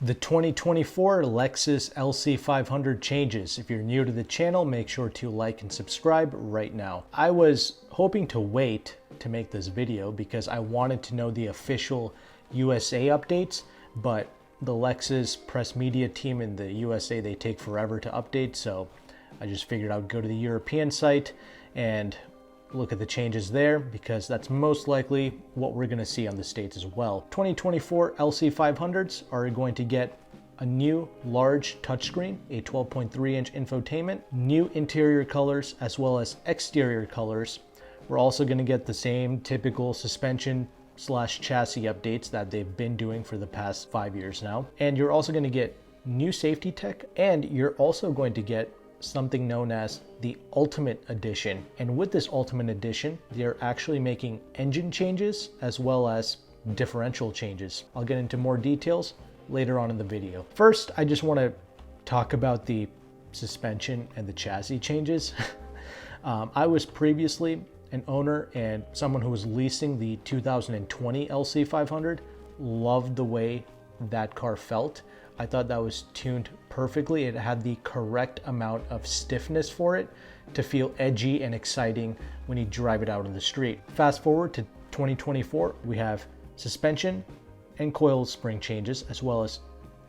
The 2024 Lexus LC500 changes. If you're new to the channel, make sure to like and subscribe right now. I was hoping to wait to make this video because I wanted to know the official USA updates, but the Lexus press media team in the USA, they take forever to update, so I just figured I would go to the European site and look at the changes there because that's most likely what we're going to see on the States as well. 2024 LC500s are going to get a new large touchscreen, a 12.3-inch infotainment, new interior colors as well as exterior colors. We're also going to get the same typical suspension / chassis updates that they've been doing for the past 5 years now. And you're also going to get new safety tech, and you're also going to get something known as the Ultimate Edition. And with this Ultimate Edition, they're actually making engine changes as well as differential changes. I'll get into more details later on in the video. First, I just want to talk about the suspension and the chassis changes. I was previously an owner and someone who was leasing the 2020 LC500. Loved the way that car felt. I thought that was tuned perfectly. It had the correct amount of stiffness for it to feel edgy and exciting when you drive it out on the street. Fast forward to 2024, we have suspension and coil spring changes, as well as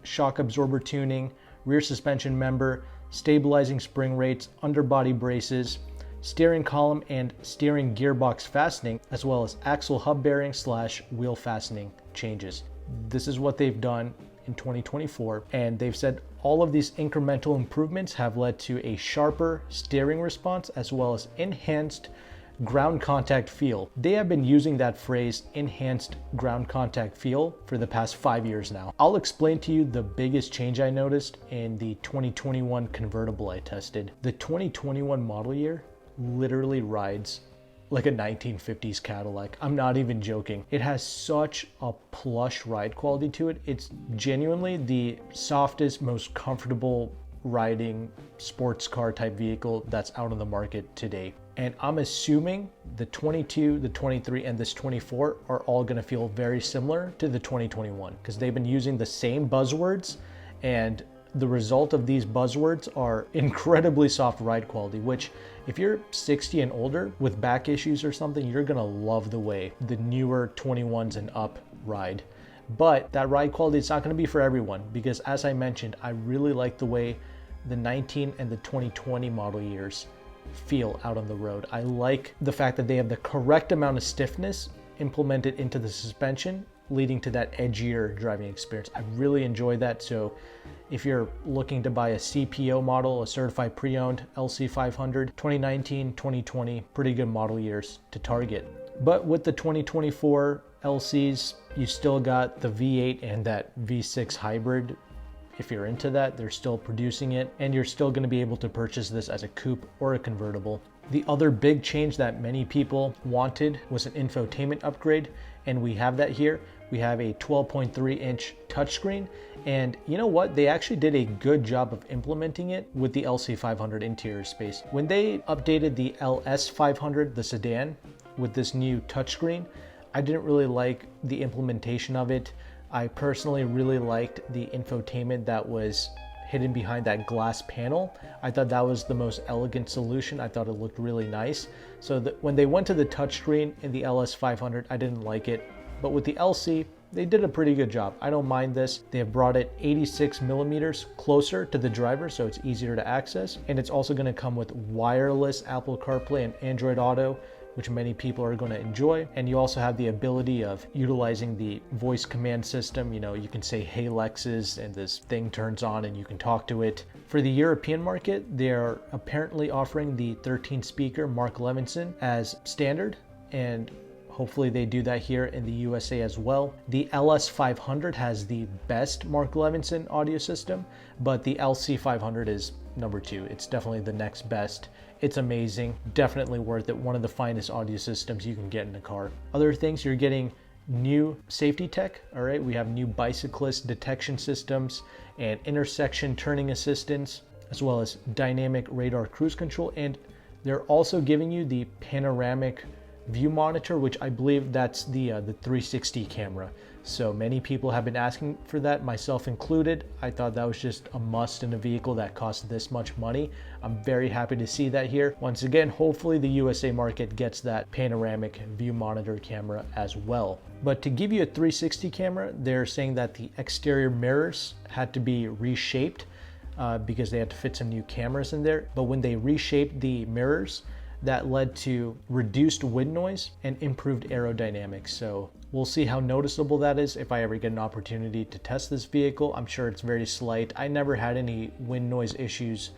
shock absorber tuning, rear suspension member, stabilizing spring rates, underbody braces, steering column and steering gearbox fastening, as well as axle hub bearing / wheel fastening changes. This is what they've done in 2024, and they've said all of these incremental improvements have led to a sharper steering response as well as enhanced ground contact feel. They have been using that phrase, enhanced ground contact feel, for the past 5 years now. I'll explain to you the biggest change I noticed in the 2021 convertible I tested. The 2021 model year literally rides like a 1950s Cadillac. I'm not even joking. It has such a plush ride quality to it. It's genuinely the softest, most comfortable riding sports car type vehicle that's out on the market today. And I'm assuming the 22, the 23, and this 24 are all gonna feel very similar to the 2021 because they've been using the same buzzwords, and the result of these buzzwords are incredibly soft ride quality, which if you're 60 and older with back issues or something, you're gonna love the way the newer 21s and up ride. But that ride quality is not gonna be for everyone because, as I mentioned, I really like the way the 19 and the 2020 model years feel out on the road. I like the fact that they have the correct amount of stiffness implemented into the suspension, leading to that edgier driving experience. I really enjoy that. So if you're looking to buy a CPO model, a certified pre-owned LC500, 2019, 2020, pretty good model years to target. But with the 2024 LCs, you still got the V8 and that V6 hybrid. If you're into that, they're still producing it, and you're still going to be able to purchase this as a coupe or a convertible. The other big change that many people wanted was an infotainment upgrade, and we have that here. We have a 12.3-inch touchscreen, and you know what? They actually did a good job of implementing it with the LC500 interior space. When they updated the LS500, the sedan, with this new touchscreen, I didn't really like the implementation of it. I personally really liked the infotainment that was hidden behind that glass panel. I thought that was the most elegant solution. I thought it looked really nice. So when they went to the touchscreen in the LS500, I didn't like it. But with the LC, they did a pretty good job. I don't mind this. They have brought it 86 millimeters closer to the driver, so it's easier to access. And it's also gonna come with wireless Apple CarPlay and Android Auto, which many people are going to enjoy. And you also have the ability of utilizing the voice command system. You know, you can say, "Hey Lexus," and this thing turns on and you can talk to it. For the European market, they're apparently offering the 13 speaker Mark Levinson as standard, and hopefully they do that here in the USA as well. The LS500 has the best Mark Levinson audio system, but the LC500 is number 2. It's definitely the next best. It's amazing, definitely worth it. One of the finest audio systems you can get in a car. Other things, you're getting new safety tech, all right? We have new bicyclist detection systems and intersection turning assistance, as well as dynamic radar cruise control. And they're also giving you the panoramic view monitor, which I believe that's the 360 camera. So many people have been asking for that, myself included. I thought that was just a must in a vehicle that costs this much money. I'm very happy to see that here. Once again, hopefully the USA market gets that panoramic view monitor camera as well. But to give you a 360 camera, they're saying that the exterior mirrors had to be reshaped because they had to fit some new cameras in there. But when they reshaped the mirrors, that led to reduced wind noise and improved aerodynamics. So we'll see how noticeable that is if I ever get an opportunity to test this vehicle. I'm sure it's very slight. I never had any wind noise issues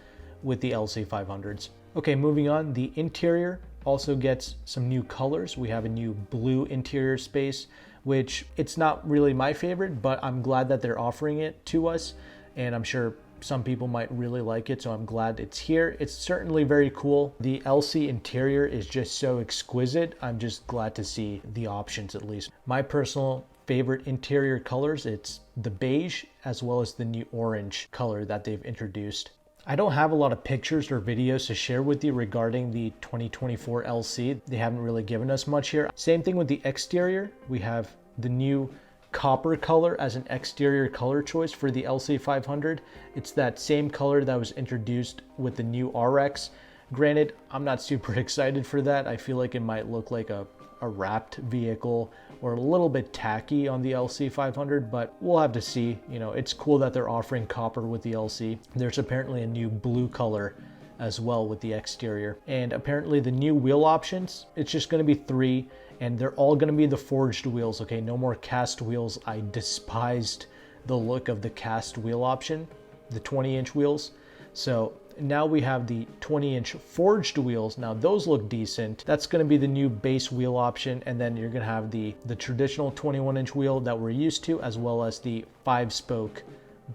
with the LC500s. Okay, moving on, the interior also gets some new colors. We have a new blue interior space, which it's not really my favorite, but I'm glad that they're offering it to us, and I'm sure some people might really like it, so I'm glad it's here. It's certainly very cool. The LC interior is just so exquisite. I'm just glad to see the options at least. My personal favorite interior colors, it's the beige as well as the new orange color that they've introduced. I don't have a lot of pictures or videos to share with you regarding the 2024 LC. They haven't really given us much here. Same thing with the exterior. We have the new copper color as an exterior color choice for the LC500. It's that same color that was introduced with the new RX. Granted, I'm not super excited for that. I feel like it might look like a wrapped vehicle or a little bit tacky on the LC500, but we'll have to see. You know, it's cool that they're offering copper with the LC. There's apparently a new blue color as well with the exterior. And apparently the new wheel options, it's just gonna be 3, and they're all gonna be the forged wheels, okay? No more cast wheels. I despised the look of the cast wheel option, the 20-inch wheels. So now we have the 20-inch forged wheels. Now those look decent. That's gonna be the new base wheel option, and then you're gonna have the traditional 21-inch wheel that we're used to, as well as the 5-spoke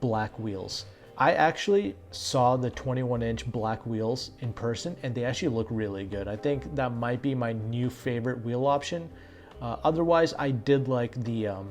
black wheels. I actually saw the 21-inch black wheels in person, and they actually look really good. I think that might be my new favorite wheel option. Otherwise, I did like the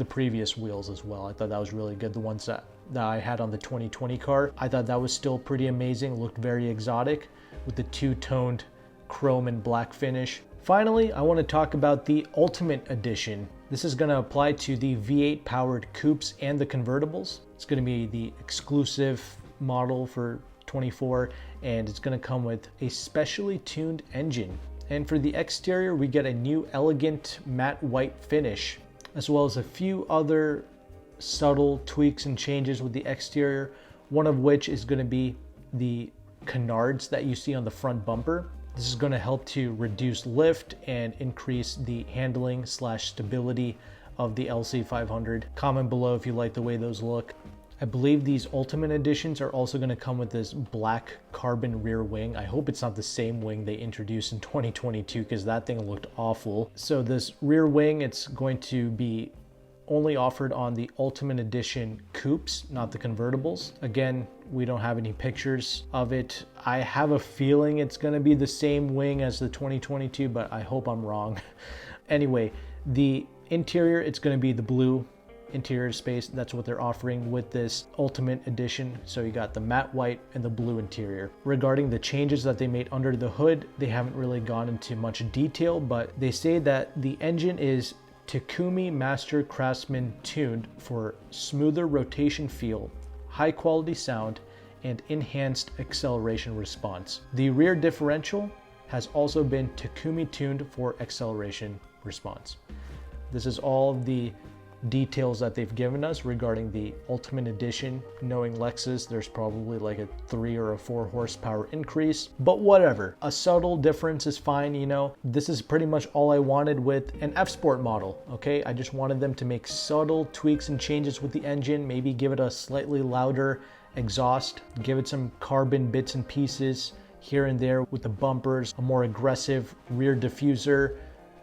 previous wheels as well. I thought that was really good. The ones that I had on the 2020 car, I thought that was still pretty amazing. Looked very exotic with the two-toned chrome and black finish. Finally, I want to talk about the Ultimate Edition. This is going to apply to the V8 powered coupes and the convertibles. It's going to be the exclusive model for 24, and it's going to come with a specially tuned engine. And for the exterior, we get a new elegant matte white finish, as well as a few other subtle tweaks and changes with the exterior, one of which is going to be the canards that you see on the front bumper. This is going to help to reduce lift and increase the handling / stability of the LC500. Comment below if you like the way those look. I believe these Ultimate Editions are also going to come with this black carbon rear wing. I hope it's not the same wing they introduced in 2022, because that thing looked awful. So this rear wing, it's going to be only offered on the Ultimate Edition coupes, not the convertibles. Again, we don't have any pictures of it. I have a feeling it's gonna be the same wing as the 2022, but I hope I'm wrong. Anyway, the interior, it's gonna be the blue interior space. That's what they're offering with this Ultimate Edition. So you got the matte white and the blue interior. Regarding the changes that they made under the hood, they haven't really gone into much detail, but they say that the engine is Takumi Master Craftsman tuned for smoother rotation feel, high quality sound, and enhanced acceleration response. The rear differential has also been Takumi tuned for acceleration response. This is all the details that they've given us regarding the Ultimate Edition. Knowing Lexus, there's probably like a 3 or a 4 horsepower increase, but whatever. A subtle difference is fine, you know. This is pretty much all I wanted with an F-Sport model, okay? I just wanted them to make subtle tweaks and changes with the engine, maybe give it a slightly louder exhaust, give it some carbon bits and pieces here and there with the bumpers, a more aggressive rear diffuser,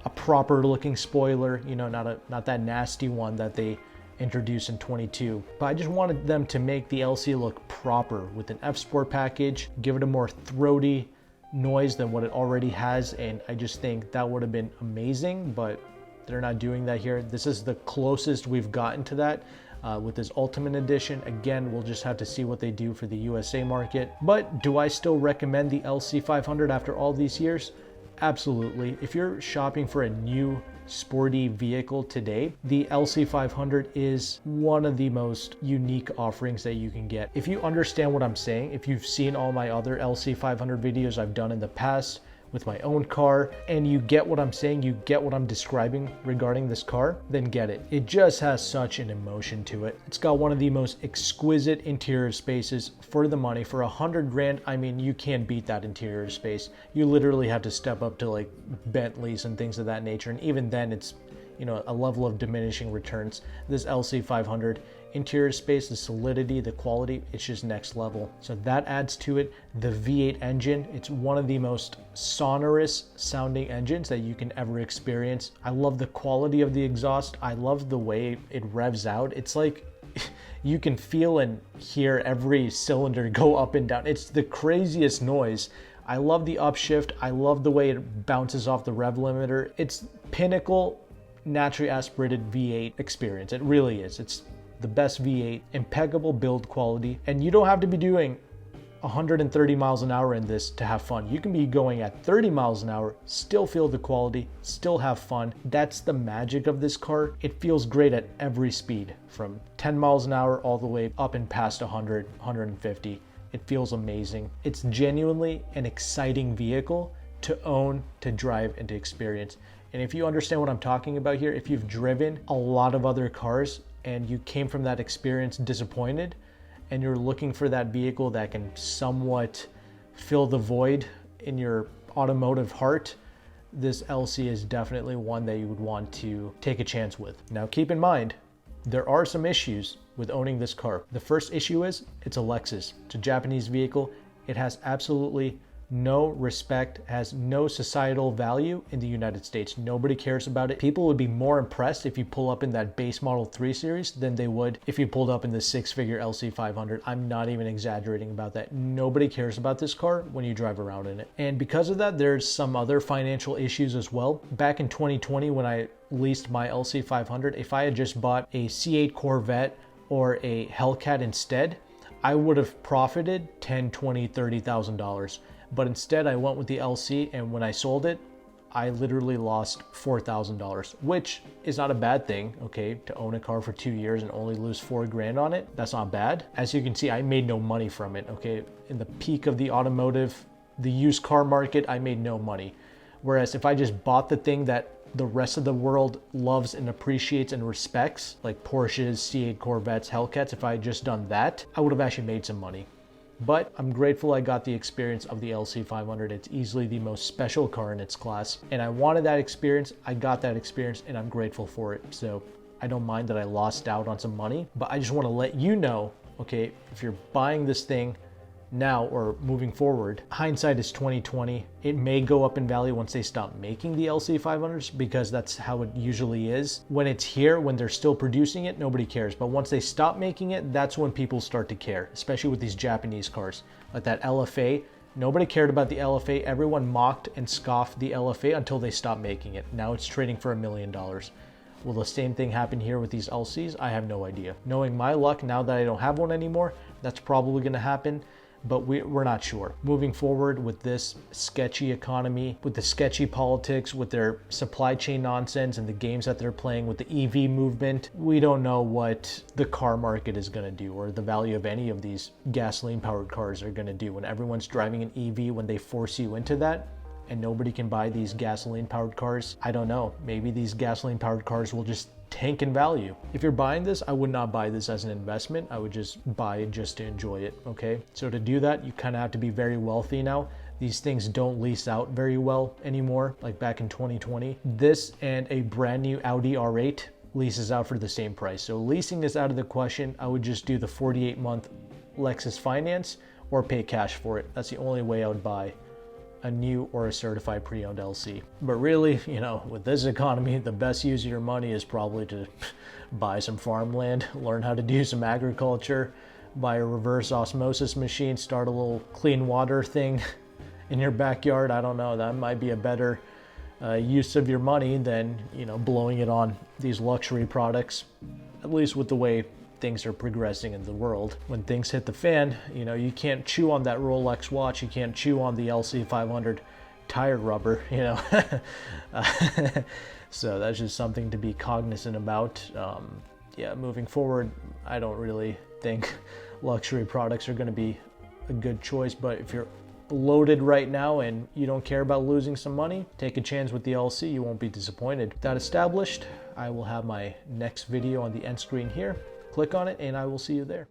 a proper looking spoiler, you know, not that nasty one that they introduced in 22. But I just wanted them to make the LC look proper with an F-Sport package, give it a more throaty noise than what it already has, and I just think that would have been amazing, but they're not doing that here. This is the closest we've gotten to that with this Ultimate Edition. Again, we'll just have to see what they do for the USA market. But do I still recommend the LC500 after all these years? Absolutely. If you're shopping for a new sporty vehicle today, the LC500 is one of the most unique offerings that you can get. If you understand what I'm saying, if you've seen all my other LC500 videos I've done in the past with my own car, and you get what I'm saying, you get what I'm describing regarding this car, then get it. It just has such an emotion to it. It's got one of the most exquisite interior spaces for the money. For 100 grand, I mean, you can't beat that interior space. You literally have to step up to like Bentleys and things of that nature, and even then it's, you know, a level of diminishing returns. This LC500 interior space, the solidity, the quality, it's just next level. So that adds to it. The V8 engine, it's one of the most sonorous sounding engines that you can ever experience. I love the quality of the exhaust. I love the way it revs out. It's like you can feel and hear every cylinder go up and down. It's the craziest noise. I love the upshift. I love the way it bounces off the rev limiter. It's pinnacle naturally aspirated V8 experience. It really is. It's the best V8, impeccable build quality, and you don't have to be doing 130 miles an hour in this to have fun. You can be going at 30 miles an hour, still feel the quality, still have fun. That's the magic of this car. It feels great at every speed, from 10 miles an hour all the way up and past 100, 150. It feels amazing. It's genuinely an exciting vehicle to own, to drive, and to experience. And if you understand what I'm talking about here, if you've driven a lot of other cars and you came from that experience disappointed, and you're looking for that vehicle that can somewhat fill the void in your automotive heart, this LC is definitely one that you would want to take a chance with. Now keep in mind, there are some issues with owning this car. The first issue is it's a Lexus. It's a Japanese vehicle. It has absolutely no respect, has no societal value in the United States. Nobody cares about it. People would be more impressed if you pull up in that base model 3 series than they would if you pulled up in the 6-figure LC500. I'm not even exaggerating about that. Nobody cares about this car when you drive around in it. And because of that, there's some other financial issues as well. Back in 2020, when I leased my LC500, if I had just bought a C8 Corvette or a Hellcat instead, I would have profited $10,000, $20,000, $30,000. But instead I went with the LC, and when I sold it, I literally lost $4,000, which is not a bad thing, okay? To own a car for 2 years and only lose 4 grand on it, that's not bad. As you can see, I made no money from it, okay? In the peak of the automotive, the used car market, I made no money. Whereas if I just bought the thing that the rest of the world loves and appreciates and respects, like Porsches, C8 Corvettes, Hellcats, if I had just done that, I would have actually made some money. But I'm grateful I got the experience of the LC500. It's easily the most special car in its class. And I wanted that experience, I got that experience, and I'm grateful for it. So I don't mind that I lost out on some money, but I just want to let you know, okay, if you're buying this thing now or moving forward, hindsight is 2020. It may go up in value once they stop making the LC500s, because that's how it usually is. When it's here, when they're still producing it, nobody cares. But once they stop making it, that's when people start to care, especially with these Japanese cars. Like that LFA, nobody cared about the LFA. Everyone mocked and scoffed the LFA until they stopped making it. Now it's trading for $1 million. Will the same thing happen here with these LCs? I have no idea. Knowing my luck, now that I don't have one anymore, that's probably gonna happen, but we're not sure. Moving forward with this sketchy economy, with the sketchy politics, with their supply chain nonsense and the games that they're playing with the EV movement, we don't know what the car market is gonna do, or the value of any of these gasoline powered cars are gonna do. When everyone's driving an EV, when they force you into that, and nobody can buy these gasoline powered cars, I don't know, maybe these gasoline powered cars will just tank in value. If you're buying this, I would not buy this as an investment. I would just buy it just to enjoy it, okay? So to do that, you kind of have to be very wealthy now. These things don't lease out very well anymore, like back in 2020. This and a brand new Audi R8 leases out for the same price. So leasing is out of the question. I would just do the 48-month Lexus finance or pay cash for it. That's the only way I would buy a new or a certified pre-owned LC. But really, you know, with this economy, the best use of your money is probably to buy some farmland, learn how to do some agriculture, buy a reverse osmosis machine, start a little clean water thing in your backyard. I don't know, that might be a better use of your money than, you know, blowing it on these luxury products, at least with the way things are progressing in the world. When things hit the fan, you know, you can't chew on that Rolex watch, you can't chew on the LC500 tire rubber, you know. So that's just something to be cognizant about. Yeah, moving forward, I don't really think luxury products are going to be a good choice, but if you're loaded right now and you don't care about losing some money, take a chance with the LC. You won't be disappointed. With that established, I will have my next video on the end screen here. Click on it and I will see you there.